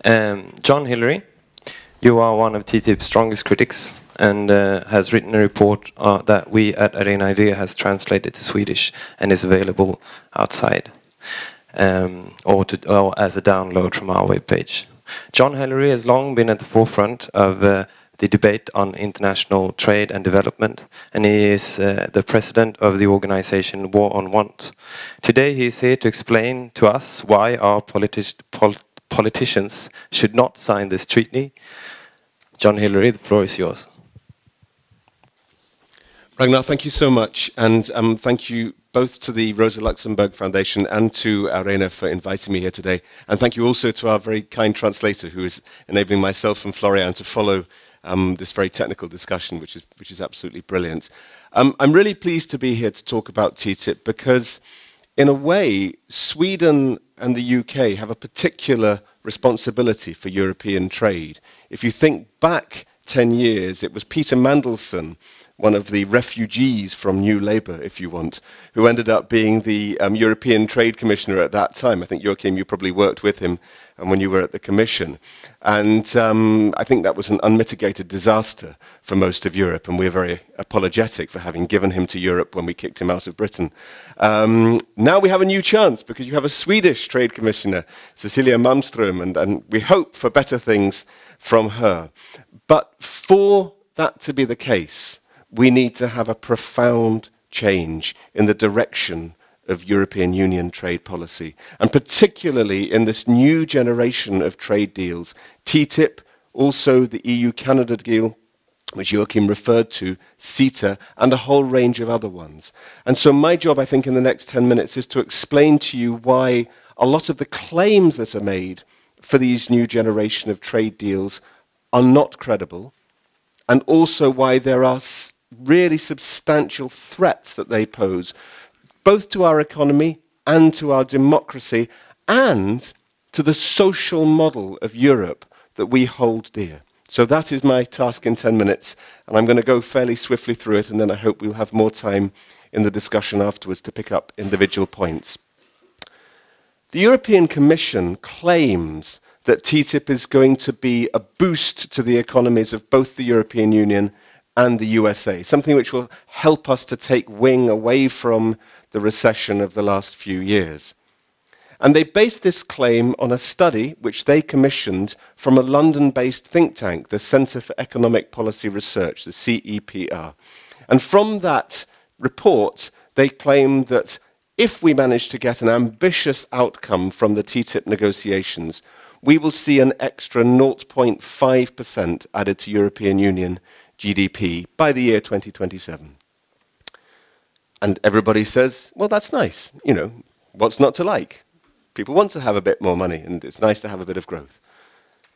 John Hilary, you are one of TTIP's strongest critics and has written a report that we at Arena Idea has translated to Swedish and is available outside or as a download from our webpage. John Hilary has long been at the forefront of the debate on international trade and development, and he is the president of the organization War on Want. Today he is here to explain to us why our politicians should not sign this treaty. John Hilary, the floor is yours. Ragnar, thank you so much, and thank you both to the Rosa Luxemburg Foundation and to Arena for inviting me here today, and thank you also to our very kind translator who is enabling myself and Florian to follow this very technical discussion, which is absolutely brilliant. I'm really pleased to be here to talk about TTIP because, in a way, Sweden and the UK have a particular responsibility for European trade. If you think back 10 years, it was Peter Mandelson, one of the refugees from New Labour, if you want, who ended up being the European Trade Commissioner at that time. I think, Joachim, you probably worked with him when you were at the Commission. And I think that was an unmitigated disaster for most of Europe, and we're very apologetic for having given him to Europe when we kicked him out of Britain. Now we have a new chance, because you have a Swedish Trade Commissioner, Cecilia Malmström, and we hope for better things from her. But for that to be the case, we need to have a profound change in the direction of European Union trade policy, and particularly in this new generation of trade deals, TTIP, also the EU-Canada deal, which Joachim referred to, CETA, and a whole range of other ones. And so my job, I think, in the next 10 minutes is to explain to you why a lot of the claims that are made for these new generation of trade deals are not credible, and also why there are really substantial threats that they pose, both to our economy and to our democracy and to the social model of Europe that we hold dear. So that is my task in 10 minutes, and I'm going to go fairly swiftly through it, and then I hope we'll have more time in the discussion afterwards to pick up individual points. The European Commission claims that TTIP is going to be a boost to the economies of both the European Union and the USA, something which will help us to take wing away from the recession of the last few years. And they based this claim on a study which they commissioned from a London-based think tank, the Centre for Economic Policy Research, the CEPR. And from that report, they claimed that if we manage to get an ambitious outcome from the TTIP negotiations, we will see an extra 0.5% added to European Union GDP by the year 2027. And everybody says, well, that's nice. You know, what's not to like? People want to have a bit more money, and it's nice to have a bit of growth.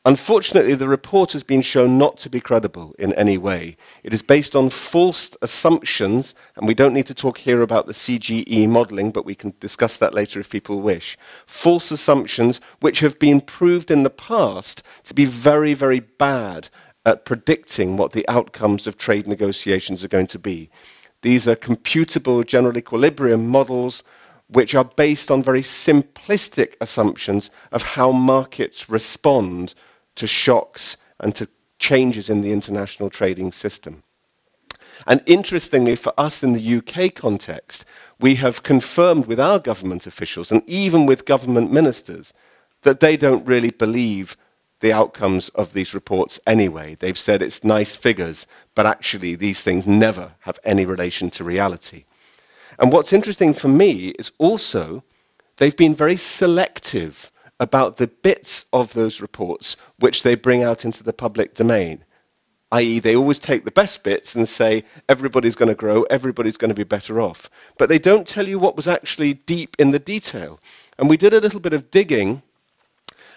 Unfortunately, the report has been shown not to be credible in any way. It is based on false assumptions, and we don't need to talk here about the CGE modeling, but we can discuss that later if people wish. False assumptions which have been proved in the past to be very, very bad at predicting what the outcomes of trade negotiations are going to be. These are computable general equilibrium models which are based on very simplistic assumptions of how markets respond to shocks and to changes in the international trading system. And interestingly, for us in the UK context, we have confirmed with our government officials and even with government ministers that they don't really believe the outcomes of these reports anyway. They've said it's nice figures, but actually these things never have any relation to reality. And what's interesting for me is also they've been very selective about the bits of those reports which they bring out into the public domain, i.e. they always take the best bits and say everybody's going to grow, everybody's going to be better off. But they don't tell you what was actually deep in the detail. And we did a little bit of digging,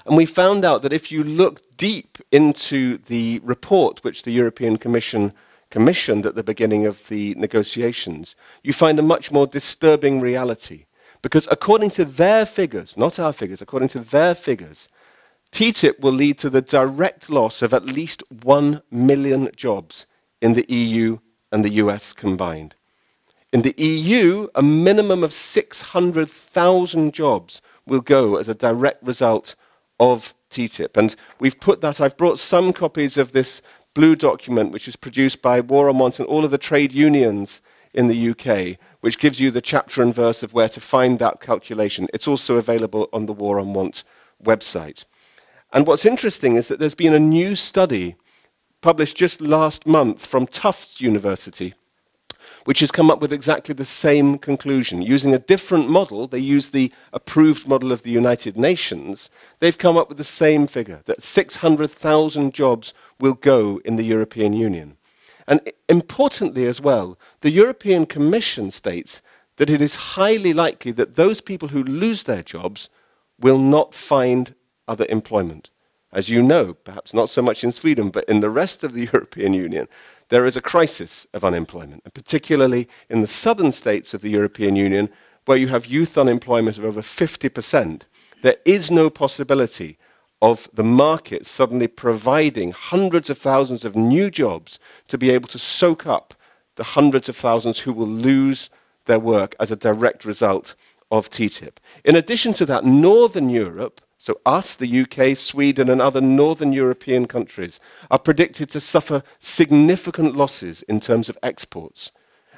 and we found out that if you look deep into the report which the European Commission commissioned at the beginning of the negotiations, you find a much more disturbing reality. Because according to their figures, not our figures, according to their figures, TTIP will lead to the direct loss of at least 1 million jobs in the EU and the US combined. In the EU, a minimum of 600,000 jobs will go as a direct result of TTIP. And we've put that, I've brought some copies of this blue document, which is produced by War on Want and all of the trade unions in the UK, which gives you the chapter and verse of where to find that calculation. It's also available on the War on Want website. And what's interesting is that there's been a new study published just last month from Tufts University, which has come up with exactly the same conclusion. Using a different model, they use the approved model of the United Nations, they've come up with the same figure, that 600,000 jobs will go in the European Union. And importantly as well, the European Commission states that it is highly likely that those people who lose their jobs will not find other employment. As you know, perhaps not so much in Sweden, but in the rest of the European Union, there is a crisis of unemployment, and particularly in the southern states of the European Union, where you have youth unemployment of over 50%, there is no possibility of the market suddenly providing hundreds of thousands of new jobs to be able to soak up the hundreds of thousands who will lose their work as a direct result of TTIP. In addition to that, Northern Europe, so us, the UK, Sweden and other Northern European countries, are predicted to suffer significant losses in terms of exports.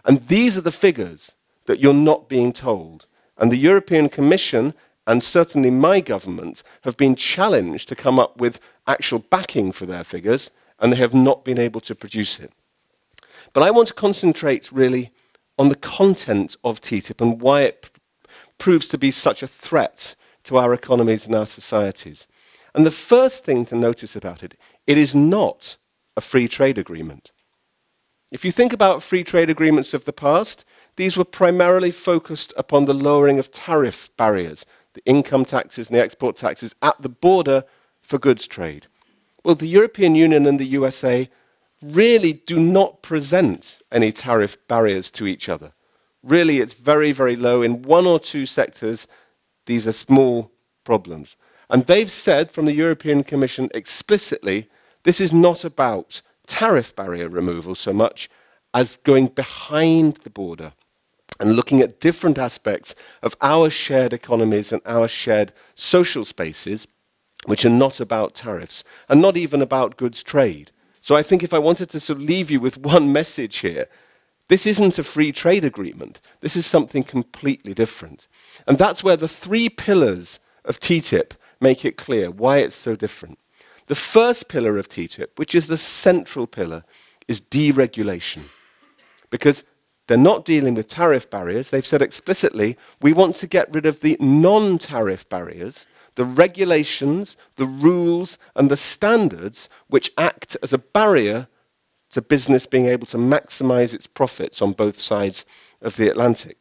And these are the figures that you're not being told. And the European Commission, and certainly my government, have been challenged to come up with actual backing for their figures, and they have not been able to produce it. But I want to concentrate really on the content of TTIP and why it proves to be such a threat to our economies and our societies. And the first thing to notice about it, it is not a free trade agreement. If you think about free trade agreements of the past, these were primarily focused upon the lowering of tariff barriers, the income taxes and the export taxes at the border for goods trade. Well, the European Union and the USA really do not present any tariff barriers to each other. Really, it's very, very low. In one or two sectors, these are small problems. And they've said from the European Commission explicitly, this is not about tariff barrier removal so much as going behind the border and looking at different aspects of our shared economies and our shared social spaces, which are not about tariffs and not even about goods trade. So I think if I wanted to sort of leave you with one message here, this isn't a free trade agreement. This is something completely different. And that's where the three pillars of TTIP make it clear why it's so different. The first pillar of TTIP, which is the central pillar, is deregulation. Because they're not dealing with tariff barriers. They've said explicitly, we want to get rid of the non-tariff barriers, the regulations, the rules, and the standards which act as a barrier to business being able to maximize its profits on both sides of the Atlantic.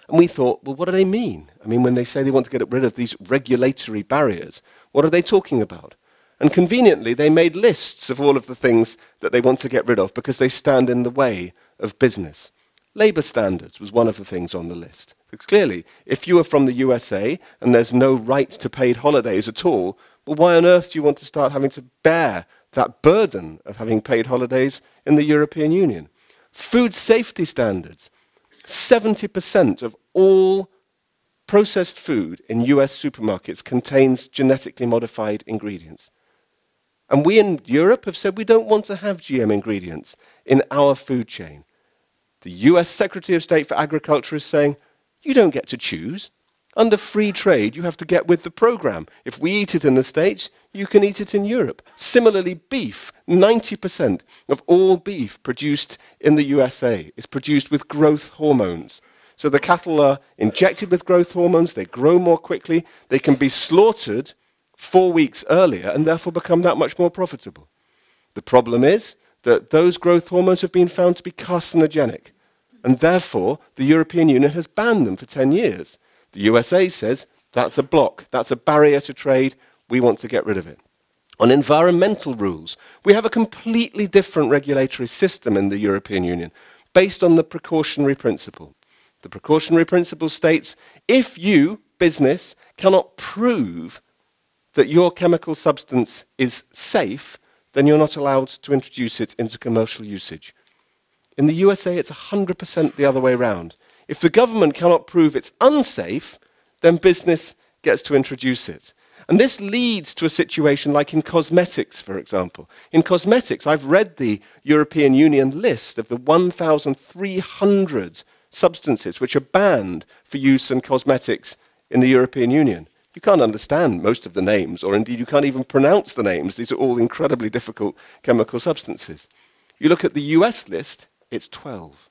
And we thought, well, what do they mean? I mean, when they say they want to get rid of these regulatory barriers, what are they talking about? And conveniently, they made lists of all of the things that they want to get rid of because they stand in the way of business. Labour standards was one of the things on the list. Because clearly, if you are from the USA and there's no right to paid holidays at all, well, why on earth do you want to start having to bear that burden of having paid holidays in the European Union? Food safety standards. 70% of all processed food in US supermarkets contains genetically modified ingredients. And we in Europe have said we don't want to have GM ingredients in our food chain. The US Secretary of State for Agriculture is saying, you don't get to choose. Under free trade, you have to get with the program. If we eat it in the States, you can eat it in Europe. Similarly, beef, 90% of all beef produced in the USA is produced with growth hormones. So the cattle are injected with growth hormones, they grow more quickly, they can be slaughtered 4 weeks earlier and therefore become that much more profitable. The problem is that those growth hormones have been found to be carcinogenic, and therefore the European Union has banned them for 10 years. The USA says, that's a block, that's a barrier to trade, we want to get rid of it. On environmental rules, we have a completely different regulatory system in the European Union, based on the precautionary principle. The precautionary principle states, if you, business, cannot prove that your chemical substance is safe, then you're not allowed to introduce it into commercial usage. In the USA, it's 100% the other way around. If the government cannot prove it's unsafe, then business gets to introduce it. And this leads to a situation like in cosmetics, for example. In cosmetics, I've read the European Union list of the 1,300 substances which are banned for use in cosmetics in the European Union. You can't understand most of the names, or indeed you can't even pronounce the names. These are all incredibly difficult chemical substances. You look at the US list, it's 12.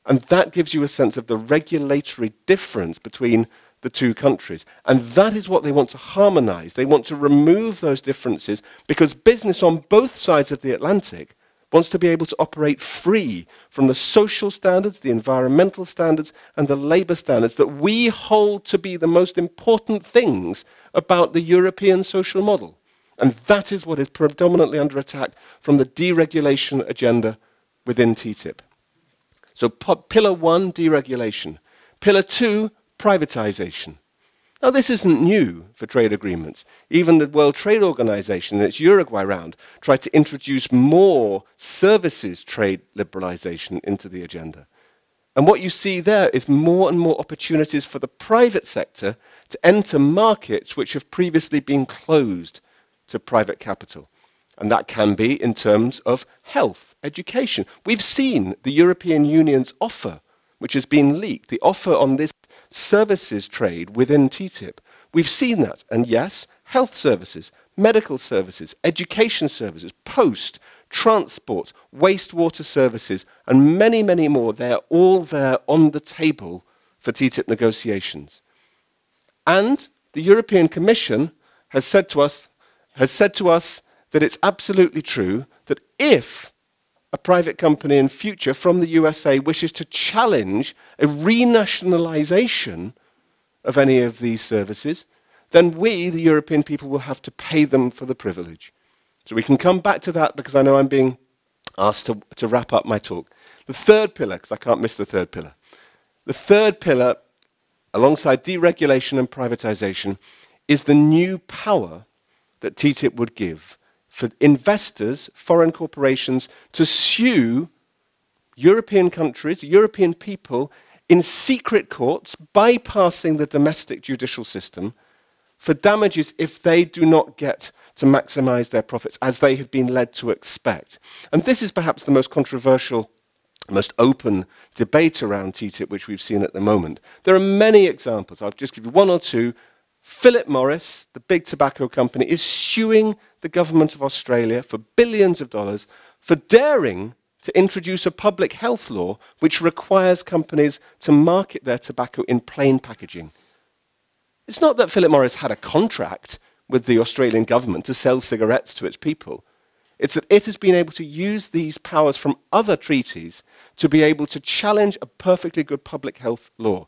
And that gives you a sense of the regulatory difference between the two countries. And that is what they want to harmonize. They want to remove those differences because business on both sides of the Atlantic wants to be able to operate free from the social standards, the environmental standards, and the labor standards that we hold to be the most important things about the European social model. And that is what is predominantly under attack from the deregulation agenda within TTIP. So pillar 1, deregulation. Pillar 2, privatization. Now, this isn't new for trade agreements. Even the World Trade Organization in its Uruguay round tried to introduce more services trade liberalization into the agenda. And what you see there is more and more opportunities for the private sector to enter markets which have previously been closed to private capital. And that can be in terms of health, education. We've seen the European Union's offer, which has been leaked, the offer on this services trade within TTIP. We've seen that. And yes, health services, medical services, education services, post, transport, wastewater services, and many, many more, they're all there on the table for TTIP negotiations. And the European Commission has said to us that it's absolutely true that if a private company in future from the USA wishes to challenge a renationalization of any of these services, then we, the European people, will have to pay them for the privilege. So we can come back to that because I know I'm being asked to wrap up my talk. The third pillar, because I can't miss the third pillar. The third pillar, alongside deregulation and privatization, is the new power that TTIP would give for investors, foreign corporations, to sue European countries, European people, in secret courts, bypassing the domestic judicial system, for damages if they do not get to maximize their profits, as they have been led to expect. And this is perhaps the most controversial, most open debate around TTIP which we've seen at the moment. There are many examples. I'll just give you one or two. Philip Morris, the big tobacco company, is suing the government of Australia for billions of dollars for daring to introduce a public health law which requires companies to market their tobacco in plain packaging. It's not that Philip Morris had a contract with the Australian government to sell cigarettes to its people. It's that it has been able to use these powers from other treaties to be able to challenge a perfectly good public health law.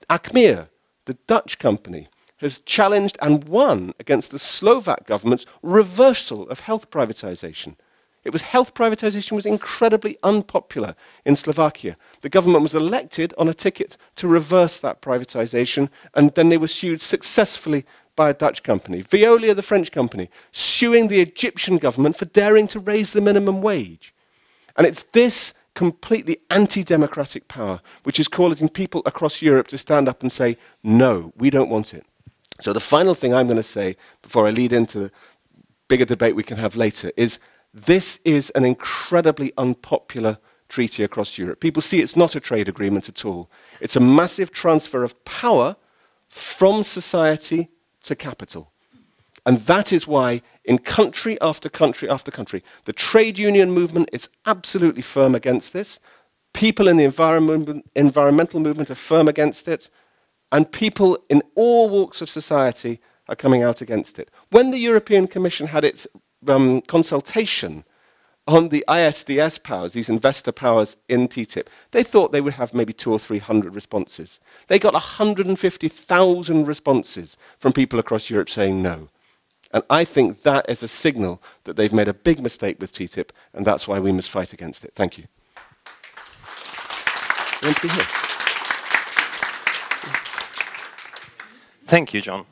Acmea, the Dutch company, has challenged and won against the Slovak government's reversal of health privatization. Health privatization was incredibly unpopular in Slovakia. The government was elected on a ticket to reverse that privatization, and then they were sued successfully by a Dutch company. Veolia, the French company, suing the Egyptian government for daring to raise the minimum wage. And it's this completely anti-democratic power which is causing people across Europe to stand up and say, no, we don't want it. So the final thing I'm going to say before I lead into the bigger debate we can have later is this is an incredibly unpopular treaty across Europe. People see it's not a trade agreement at all. It's a massive transfer of power from society to capital. And that is why in country after country after country, the trade union movement is absolutely firm against this. People in the environmental movement are firm against it. And people in all walks of society are coming out against it. When the European Commission had its consultation on the ISDS powers, these investor powers in TTIP, they thought they would have maybe 200 or 300 responses. They got 150,000 responses from people across Europe saying no. And I think that is a signal that they've made a big mistake with TTIP, and that's why we must fight against it. Thank you. You want to be here? Thank you, John.